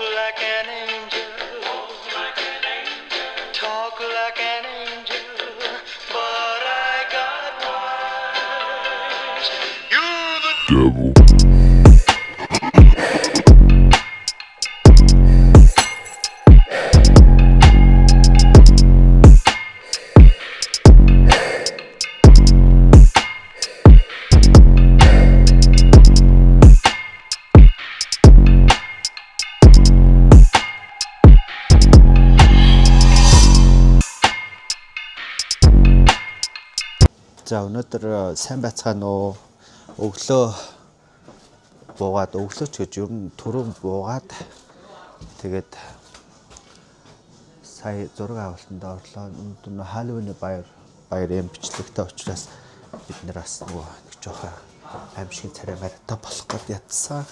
like an angel. Talk like an angel. But I got wise. You're the devil. За өнөөдөр сайн байцгаана уу? Өглөө буугаад өглөөч гэж ер нь түрүүн буугаад тэгээд сая зураг авалтанд орлоо. Өнөөдөр нөө Халлоуины баяр юм бичлэгтэй учраас бид нэр бас нөгөө нэг жоохон аимшиг царай мартай болох гээд ядсан.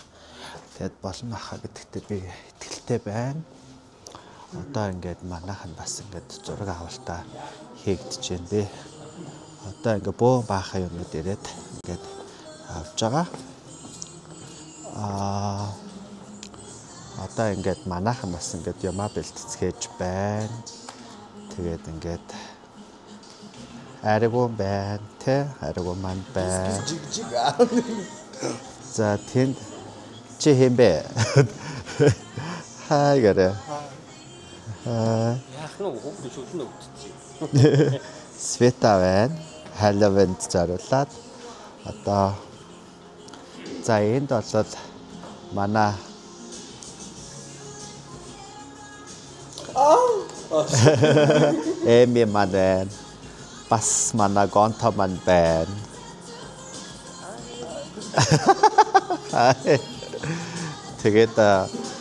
Тэгээд болно ахаа гэдэгтээ би итгэлтэй байна. Одоо ингээд манайхан бас ингээд зураг авалтаа хийгдэж байна бэ. Одоо ингээ бөө баахаа юмнууд ирээд ингээд авч байгаа. Одоо ингээд манайхан бас ингээд ямаа бэлтцгээж байна. Тэгээд ингээд аригун байна, тэ аригун манд байна. За тэнд чи хэмбэ? Хай гэрэ. Яах нь хүүхдүүд шүлэн өвдчихье. Света байна. Халлоуинд зориулаад одоо за энд бол манай Эми маань бас манай гонто маань байна. Тэгээд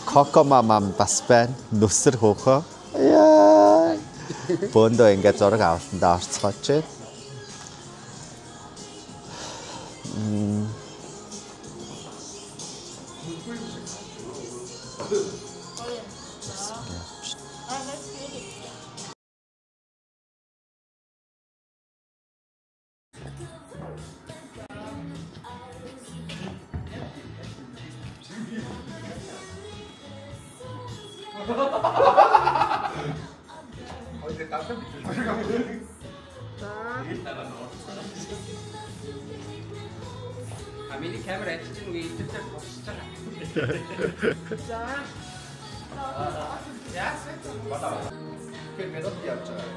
Коко мама бас байна. Нүсэр хөөхөө. Яа. Бондо ингээд зураг авалтанд орцгооч байна. Амины камера атчих нь үгүй интернет босч байгаа. За. Яасан бата. Тэр метод явж байгаа.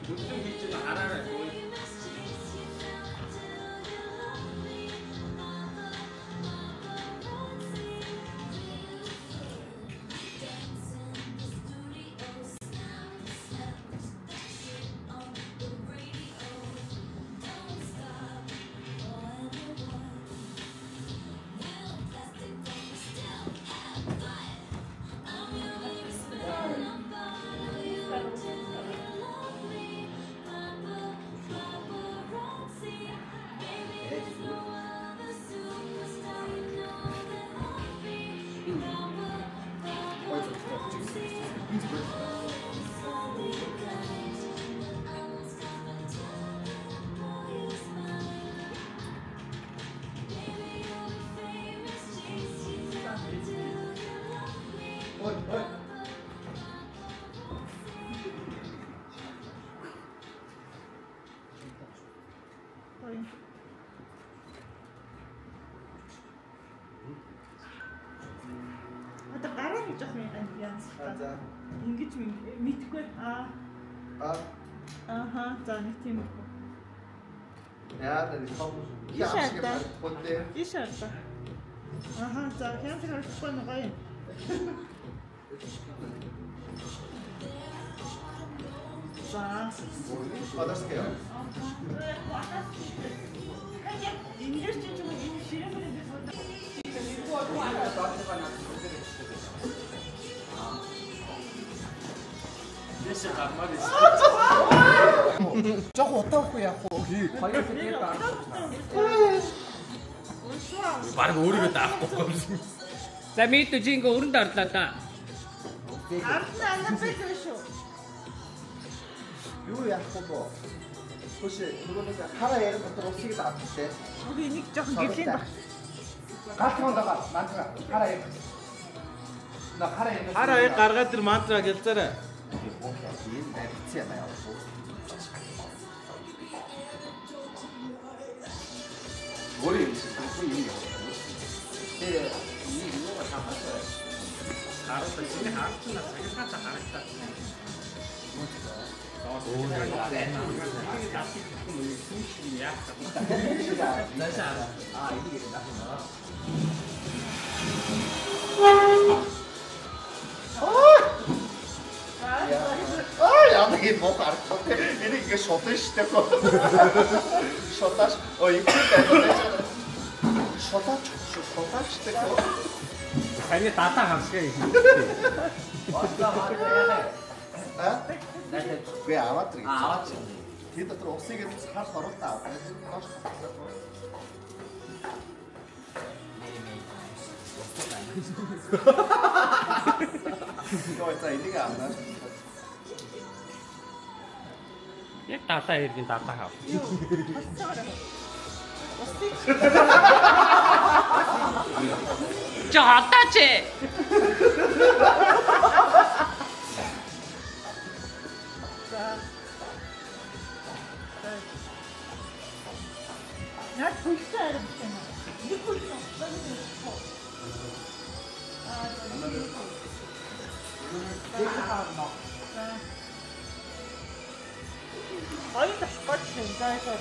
Үгүй би чинь хараарай. Одоо гараа гэж явах юм яа. За. Ингэж мэдхгүй. Аха, за нэг тийм үү. Ja, dat is gewoon. Ja, Ишарта. Аха, за хямд харахгүй гоё. За. Wat is het? Ингэж ч юм уу ширээ Жог утаахгүй яах вэ? Хоёр тэгээд Бараг өөрийгөө даахгүй юм. За мэдээ чи ингээ өрөнд орлоо да. Арна бэкэшо. Юу яах вэ? Хөшөө түрүүнээс хараа ярих дотор усыг даадчихлээ. Үгүй нэг жоохон гэрлийн баг. Гаалхан дагаа мантра хараа юм. На хараа юм. Хараа гаргаад тэр мантра гэлзээрэй. Энэ найрцсан юм аа. Гори юм шиг юм. Тэгээ энэ юугаа тавхаа. Хараад чиний хаарч на цагаатаа харагдаа. Яа нэг муу харагдав. Энийг ингэ шотон штэ. Шоташ. Ой, юм байна. Шотаач штэ. Хаяа дата хамсгаа юм. Гүй аваад ирэх. Аваад. Тэд дотор усыг хаас оруулаа. Йоо за энийг авнаа. Яг дата иргэн дата хав. Жаатаач. Яг хүлцээ аримсан. Нэг хүлцээ. Хоёр ташгал шилжээсэй.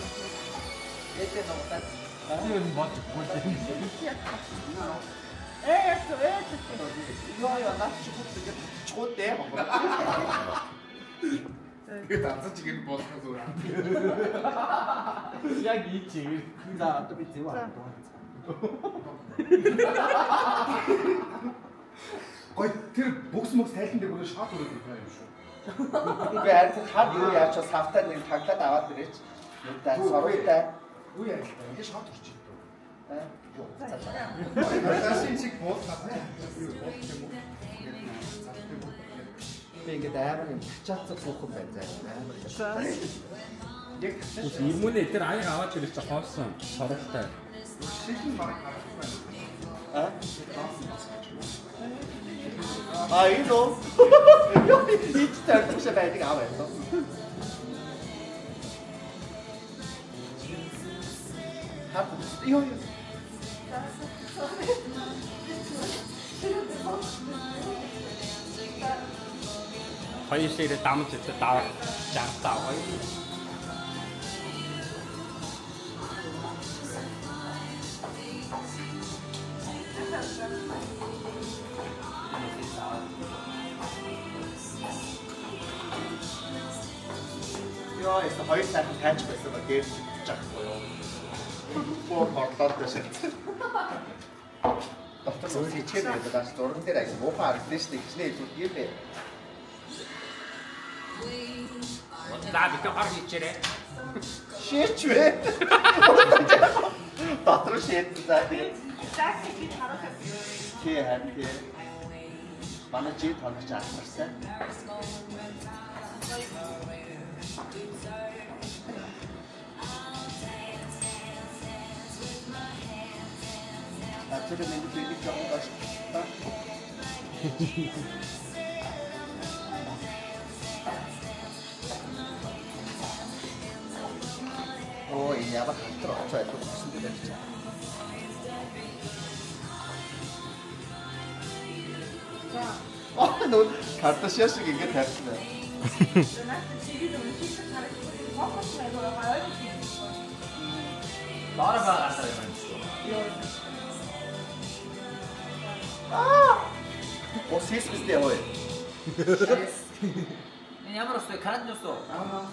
Ээтэй нутаг. Тэр нь бод бүлдэн. Йоо наач чухал чухал дээ. Тэгээд анцаж гин болох зүгээр. Яг ий чигээр. За одоо би зөв аа. Гой тэр бүкс мөкс тайлан дээр бүр шат өрөөд байгаа юм шүү. Би ард хад юу яач савтаа нэг таглаад аваад ирээч. Нүдээ соройтай. Юу яах вэ? Ингээ шат орчих. Юу цаашаа. Таашин чиг буулгаад байна. Би ингээд амар юм чацаа цуухан байцаа. Амар. Яг Имүнэ тэр аяг аваад ирэх чи хоосон соролтой. шилэн баг харах байна. Энэ оо. Ич тарчш байдаг аваа. Хап ёо. Хоёр ширээ дамж идэ даваа жартаа гоё. Яа, энэ хоёр сайхан тайч байсан ба дээр чахгүй юу. Боо хорлоод байсан. Доктор сүүл хийчээд байдаг аж зурган дээр аяг муухай харагдсан шүү дээ. Хичнээн хэлбэл юм бэ. За бид хар хийчээрээ. Шээч вэ? Доктор шээч за тэгээд. Тасиг харах. Тий харин. Манай жид хоногч алдарсан. Ачаа нэг биеийг жаагаад та. Оо энэ яба хатар очоо гэдэг юм байна. Аа нөө карташаа шиг ингэ тавьсан байна. Доор байгаа юм. Оо системтэй ой. Энэ ямар өсөө карат өсөө. Аа.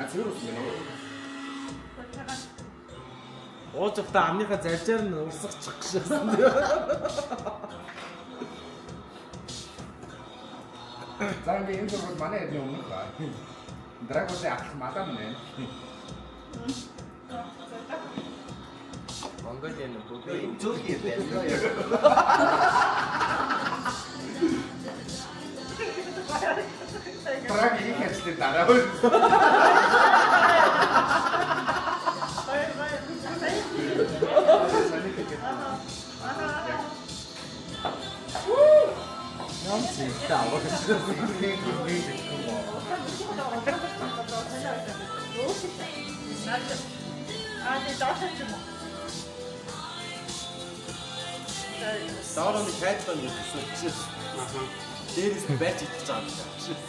Ацэр үс юм уу? Уужихта амныхаа заржаар нь урсгачих гэсэн. За ингэ энэ зүйл манай яг өмнөх ба. Драгоны ах мадам нэ. Монголын бүгд Зүг юм байна. Драг их хэвчээ дараа. Доорооны хайдлаа нэг гэсэн. Дээрээс нь байж идэж байгаа юм шиг.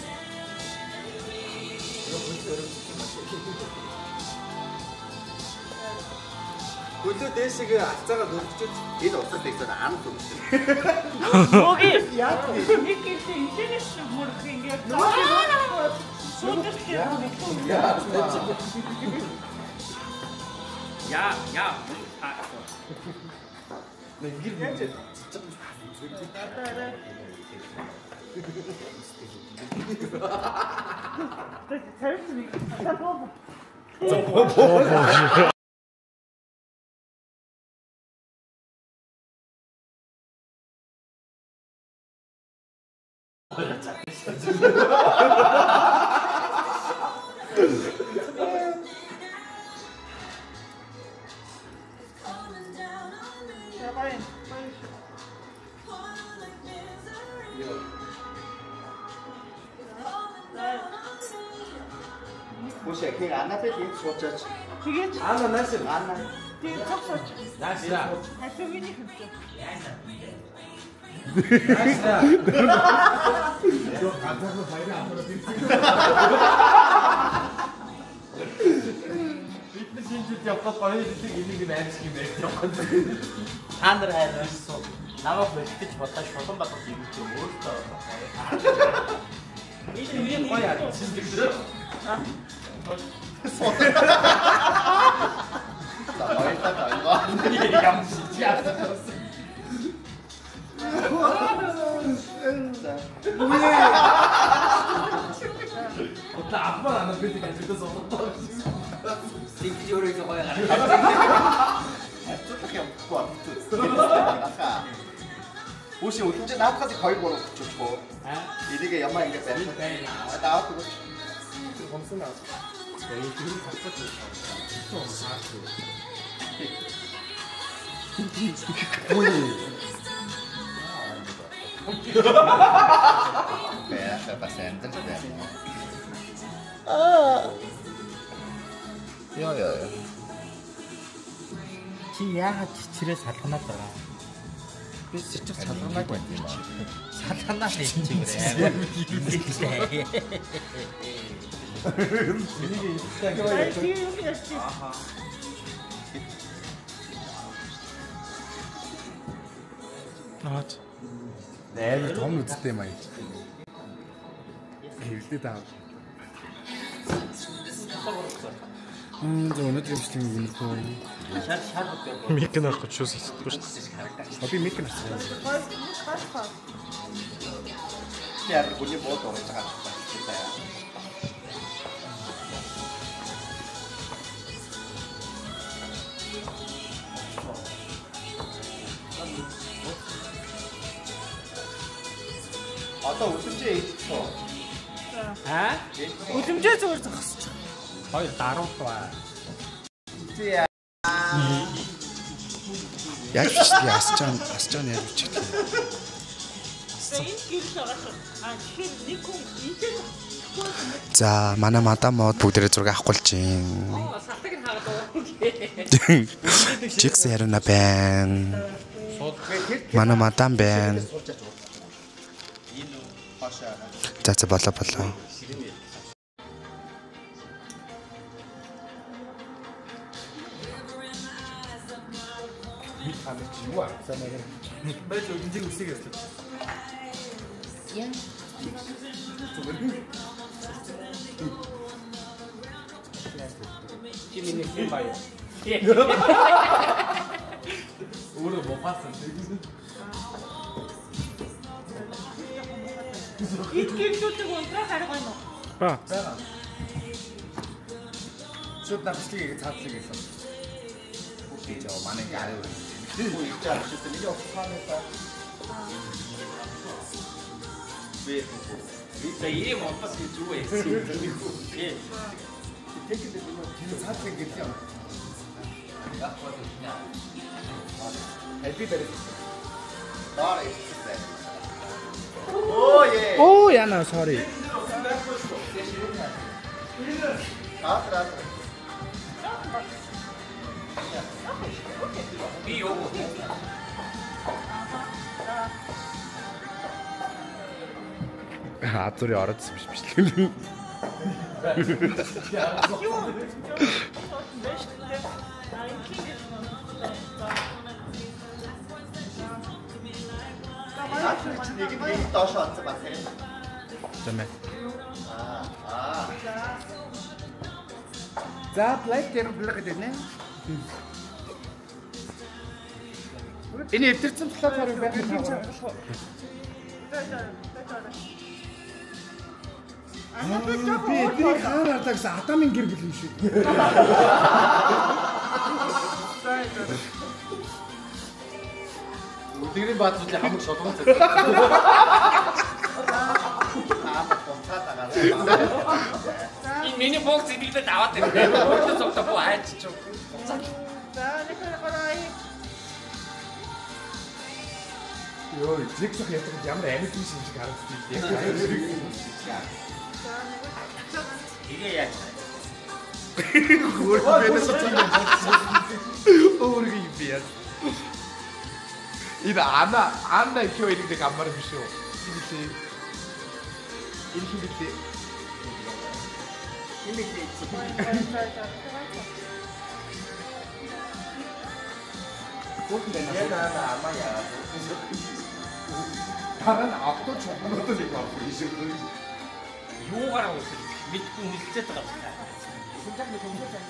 Хөлөө дээшээ алцаагаа хөлчөж энэ усад ихсэн анх өмсөн. Моги яа. Нэг их интернет мөрх ингээд. Я. Нэг гэр яаж Мөшөө хийг анапед ин суучаач. Тэгээд Анна нааш. Анна. тэгээд цогсооч. Наашра. Хашуугийн хэмжээ. Наашра. Бид шинжил явах гоё хэлийг энийг нь амьсг юм байх явах. Та нар хайрсан. Намайг бэлтгэж бодож шулан батгах юм чи өөртөө. Энэ гоё яа. Шинжил. Отла аппа ана бэлтгэж ажигдсан суултаа. Сигжүүрээс гоё гарах. Ачуулах юм гоо. Үгүй өдөрч наадхаас 2 3 өчөхгүй. Энийг ямаа ингэ байна. Даад үгүй. Хомсон аа. Энэ тэр хатдаг. Бэя пасентэй дээ. Яа. Чи яагаад чичрээ салганаад байгаа? Би чичиг салганаад байна юм аа. Салганаад нэг чигрээ. Наач. Амар том үсттэй юм аа. Хэвлээ даа. Өнөөдөр юмшлиг юм хөө. Мик нэр гэж шүүсэхгүй шүү дээ. Би мик нэр. Яа, бүний бод орж байгаа. Одоо өсөмжөө ийдчихв. Өдөржөө зүгээр зогсож. Хоёр даруй ба. Яаж ч ясчаан яаж ч гэх юм. Тэгэхээр нэг хүн интернет За манай мадам мод бүгдээрээ зураг авахгүй л чинь. Салтыг нь хаагаад. Чикс ярина байна. Манай мадам байна. За болоо. Байж үдэнжиг үсийг ярьсан. Чи миний хэм баяа. Өөрөө бофаасан. итгэвчүүдийг унтраа харах юм уу? Ба. Шууд навчлыг цаадлыг гэсэн. Үгүй жаа манай гар өөр. Үгүй жаа шигтэй нэг офханаа та. Би За ийм опас гэж юу вэ? Тэгэхдээ би цаадлыг гэдэг юм. Happy birthday. Доор ирсэн. Оо яа. Оо яна sorry. Аатраа. Би юу? Азури ороод биш л. Нэг доош оцсон ба тийм. Тэмээ. За плейт дээр блэг гэдэг нэ. Энэ эвдэрсэн платформ байх юм байна. Би хаараа тагс Адамын гэр бүл юм шиг. Өдөрийн баатруулын хамаг шолгоон цаа. Энэ миний бокс идэгдээд аваад байна. Өөртөө цогтоо хайч ч. За нэг хараа. Йоо, зэгсэх ятдаг ямар амьд юм шиг харагддаг тийм. 이게 야. Өөргөө юм би яа. Энэ Анна ихөө ирэх амар биш үү? Илхилээ. Харин автоо чухнууд л юм аа биш үү? Юугаараа үсэл мэдгүй үлцээд байгаа юм байна. Синжаг нэг юм байна.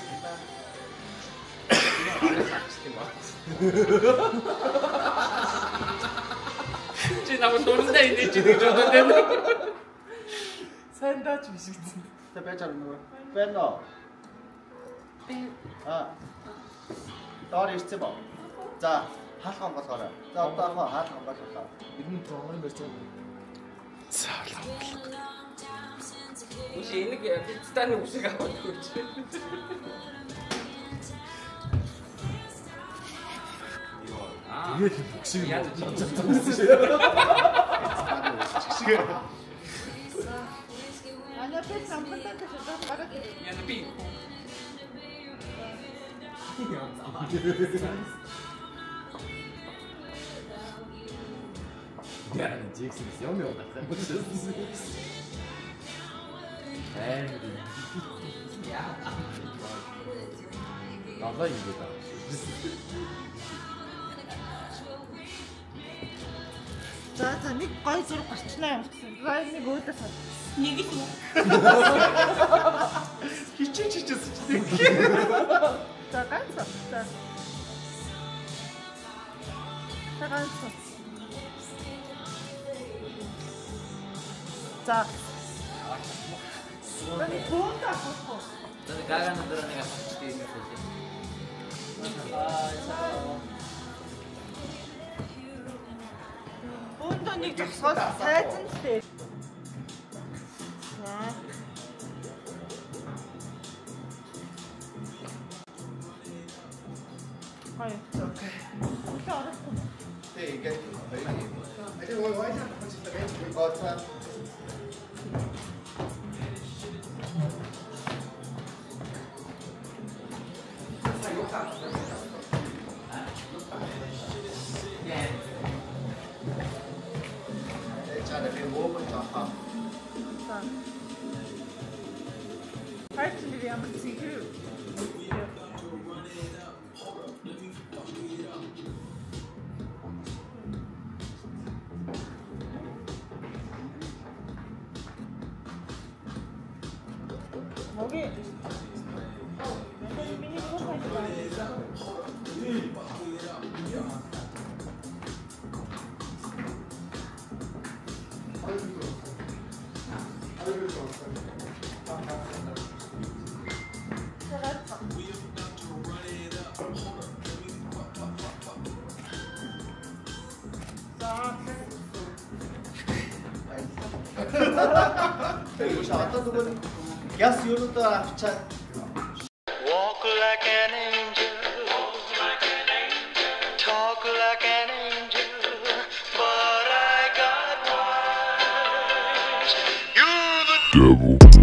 Чи намайг дурандаа инеж гэж бодоод байна. Сайн даач биш гэсэн. Тэ байж байгаа нөгөө. Байна уу? Би Доор ирсэн боо. За, хаалхан болгоорой. За, одоо хаалхан болгоорой. Энэ програм барьж байгаа. Үгүй энийг пиццаны үсэг аваад өгч. Тэгээд бүгшиг Яа. Ана би самбатаа шатаа гараад ирээ. Яна би. Ja, Jackson ist ja mir auch nach. Ja. 나가 이거다. За нэг гой зураг гарчлаа юм гэсэн. За нэг өөдөө сар. Нэг их юм. Хичээчихсэн ч тийм. За ганц. За ганц. За. Таны буута хото. 저는 가가는 그런 애가 같이 있는 거지. Буута нэг зогсоод сайзан тээ. За. Хай. Окей. Тэ ингээд баярлалаа. Ажи вайна хочется гэж бодсон. Эцэг би мөөгөн таахаа. За. Хайч би ямар зихэр. Моги. Миний нэг хайч байна. Одоо зүгээр яс юунуудаа авчаад Walk like an angel. devil.